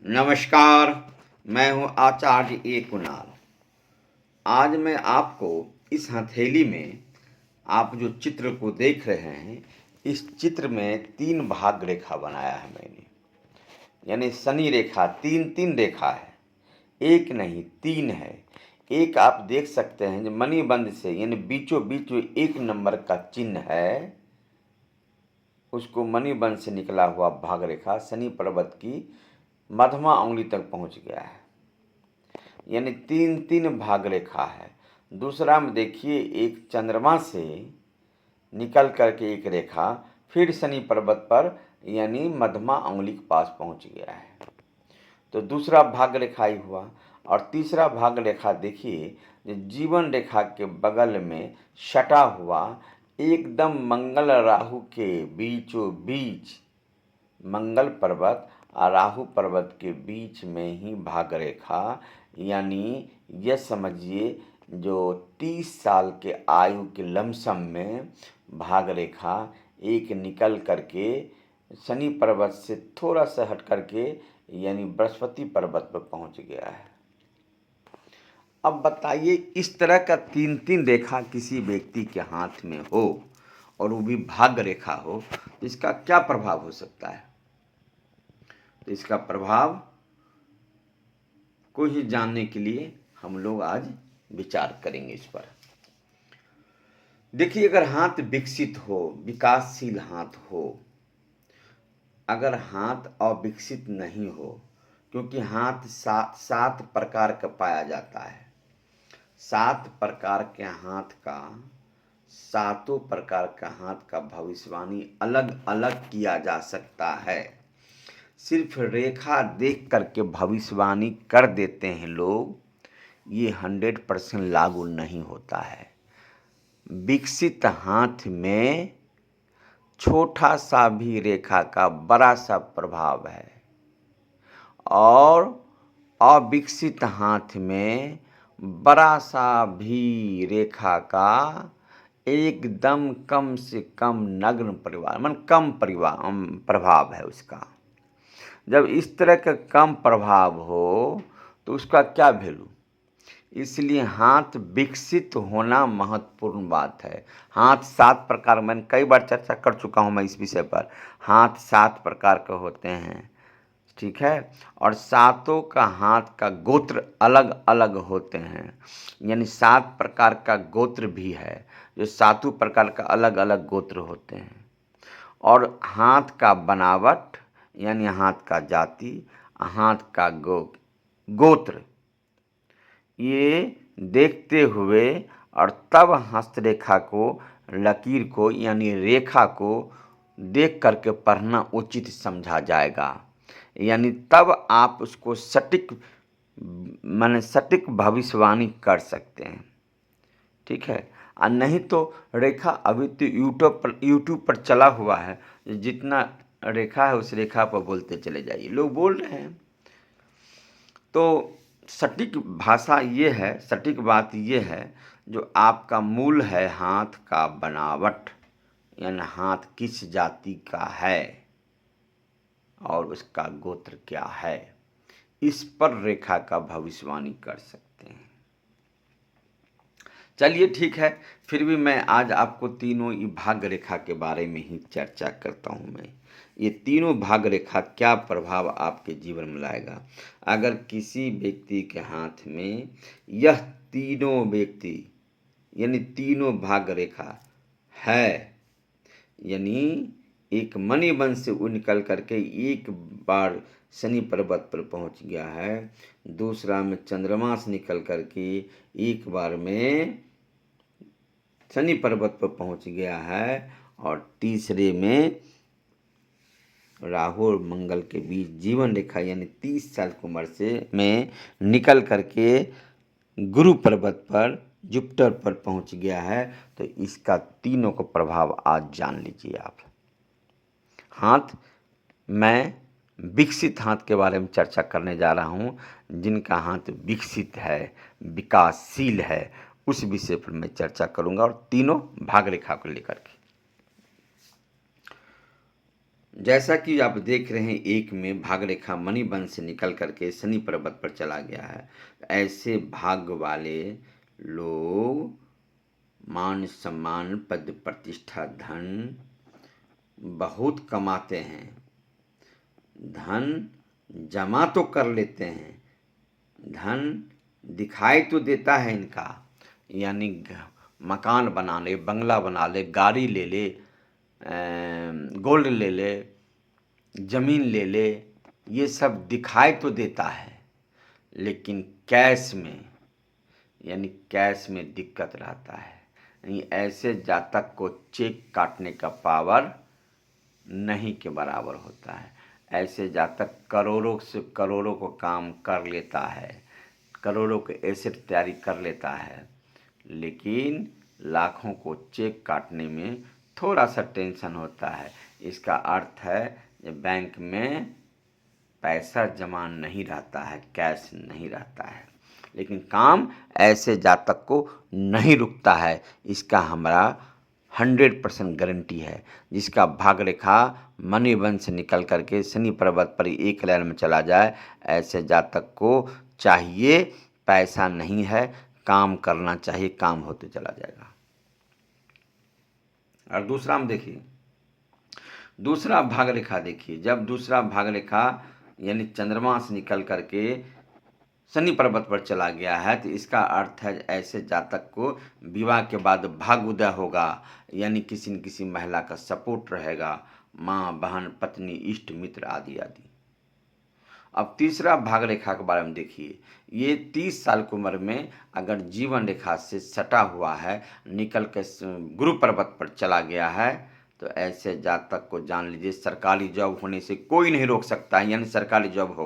नमस्कार। मैं हूं आचार्य ए कुणाल। आज मैं आपको इस हथेली में आप जो चित्र को देख रहे हैं, इस चित्र में 3 भाग रेखा बनाया है मैंने। यानी शनि रेखा 3 रेखा है, एक नहीं 3 है। एक आप देख सकते हैं जो मणिबंध से यानी बीचों बीच जो 1 नंबर का चिन्ह है, उसको मणिबंध से निकला हुआ भाग रेखा शनि पर्वत की मध्यमा उंगली तक पहुंच गया है। यानी 3 भाग रेखा है। दूसरा में देखिए, एक चंद्रमा से निकल करके एक रेखा फिर शनि पर्वत पर यानी मध्यमा उंगली के पास पहुंच गया है। तो दूसरा भाग रेखा ही हुआ। और तीसरा भाग रेखा देखिए, जीवन रेखा के बगल में सटा हुआ एकदम मंगल राहु के बीचों बीच, मंगल पर्वत और राहु पर्वत के बीच में ही भाग रेखा, यानी यह समझिए जो 30 साल के आयु के लमसम में भाग रेखा एक निकल करके शनि पर्वत से थोड़ा सा हट करके यानी बृहस्पति पर्वत पर पहुंच गया है। अब बताइए, इस तरह का 3 रेखा किसी व्यक्ति के हाथ में हो और वो भी भाग्य रेखा हो, तो इसका क्या प्रभाव हो सकता है? तो इसका प्रभाव को ही जानने के लिए हम लोग आज विचार करेंगे इस पर। देखिए, अगर हाथ विकसित हो, विकासशील हाथ हो, अगर हाथ अविकसित नहीं हो, क्योंकि हाथ 7 प्रकार का पाया जाता है। 7 प्रकार के हाथ का, 7 प्रकार का हाथ का भविष्यवाणी अलग अलग किया जा सकता है। सिर्फ रेखा देख करके भविष्यवाणी कर देते हैं लोग, ये 100% लागू नहीं होता है। विकसित हाथ में छोटा सा भी रेखा का बड़ा सा प्रभाव है और अविकसित हाथ में बड़ा सा भी रेखा का एकदम कम से कम नग्न परिवार मन कम प्रभाव है उसका। जब इस तरह का कम प्रभाव हो तो उसका क्या वैल्यू? इसलिए हाथ विकसित होना महत्वपूर्ण बात है। हाथ 7 प्रकार, मैंने कई बार चर्चा कर चुका हूँ मैं इस विषय पर। हाथ 7 प्रकार के होते हैं, ठीक है, और 7 का हाथ का गोत्र अलग अलग होते हैं। यानी 7 प्रकार का गोत्र भी है, जो 7 प्रकार का अलग अलग गोत्र होते हैं। और हाथ का बनावट यानी हाथ का जाति, हाथ का गोत्र, ये देखते हुए और तब हस्तरेखा को, लकीर को यानी रेखा को देख करके पढ़ना उचित समझा जाएगा। यानी तब आप उसको सटीक भविष्यवाणी कर सकते हैं, ठीक है। और नहीं तो रेखा अभी तो यूट्यूब पर चला हुआ है, जितना रेखा है उस रेखा पर बोलते चले जाइए, लोग बोल रहे हैं। तो सटीक भाषा ये है, सटीक बात ये है, जो आपका मूल है हाथ का बनावट, यानी हाथ किस जाति का है और उसका गोत्र क्या है, इस पर रेखा का भविष्यवाणी कर सकते हैं। चलिए ठीक है, फिर भी मैं आज आपको तीनों ही भाग रेखा के बारे में ही चर्चा करता हूँ। मैं ये तीनों भाग रेखा क्या प्रभाव आपके जीवन में लाएगा। अगर किसी व्यक्ति के हाथ में यह तीनों व्यक्ति यानी तीनों भाग रेखा है, यानी एक मणिबंध से वो निकल करके एक बार शनि पर्वत पर पहुंच गया है, दूसरा में चंद्रमा से निकल करके एक बार में शनि पर्वत पर पहुंच गया है, और तीसरे में राहु और मंगल के बीच जीवन रेखा यानी 30 साल की उम्र से में निकल करके गुरु पर्वत पर, जुपिटर पर पहुंच गया है। तो इसका तीनों का प्रभाव आज जान लीजिए आप। हाथ, मैं विकसित हाथ के बारे में चर्चा करने जा रहा हूँ। जिनका हाथ विकसित है, विकासशील है, उस विषय पर मैं चर्चा करूँगा, और तीनों भाग रेखा को लेकर के। जैसा कि आप देख रहे हैं, एक में भाग रेखा मणिबंध से निकल करके शनि पर्वत पर चला गया है। ऐसे भाग्य वाले लोग मान सम्मान पद प्रतिष्ठा धन बहुत कमाते हैं। धन जमा तो कर लेते हैं, धन दिखाई तो देता है इनका, यानी मकान बना ले, बंगला बना ले, गाड़ी ले ले, गोल्ड ले ले, जमीन ले ले, ये सब दिखाई तो देता है, लेकिन कैश में, यानी कैश में दिक्कत रहता है। यानी ऐसे जातक को चेक काटने का पावर नहीं के बराबर होता है। ऐसे जातक करोड़ों से करोड़ों को काम कर लेता है, करोड़ों के एसेट तैयारी कर लेता है, लेकिन लाखों को चेक काटने में थोड़ा सा टेंशन होता है। इसका अर्थ है कि बैंक में पैसा जमा नहीं रहता है, कैश नहीं रहता है, लेकिन काम ऐसे जातक को नहीं रुकता है। इसका हमारा 100% गारंटी है। जिसका भाग रेखा मणिबंध से निकल करके शनि पर्वत पर एक लाइन में चला जाए, ऐसे जातक को चाहिए पैसा नहीं है, काम करना चाहिए, काम होते चला जाएगा। और दूसरा हम देखिए, दूसरा भाग रेखा देखिए, जब दूसरा भाग रेखा यानी चंद्रमा से निकल करके शनि पर्वत पर चला गया है, तो इसका अर्थ है ऐसे जातक को विवाह के बाद भाग्योदय होगा, यानी किसी न किसी महिला का सपोर्ट रहेगा, माँ बहन पत्नी इष्ट मित्र आदि आदि। अब तीसरा भाग रेखा के बारे में देखिए, ये 30 साल की उम्र में अगर जीवन रेखा से सटा हुआ है, निकल के गुरु पर्वत पर चला गया है, तो ऐसे जातक को जान लीजिए सरकारी जॉब होने से कोई नहीं रोक सकता है, यानी सरकारी जॉब हो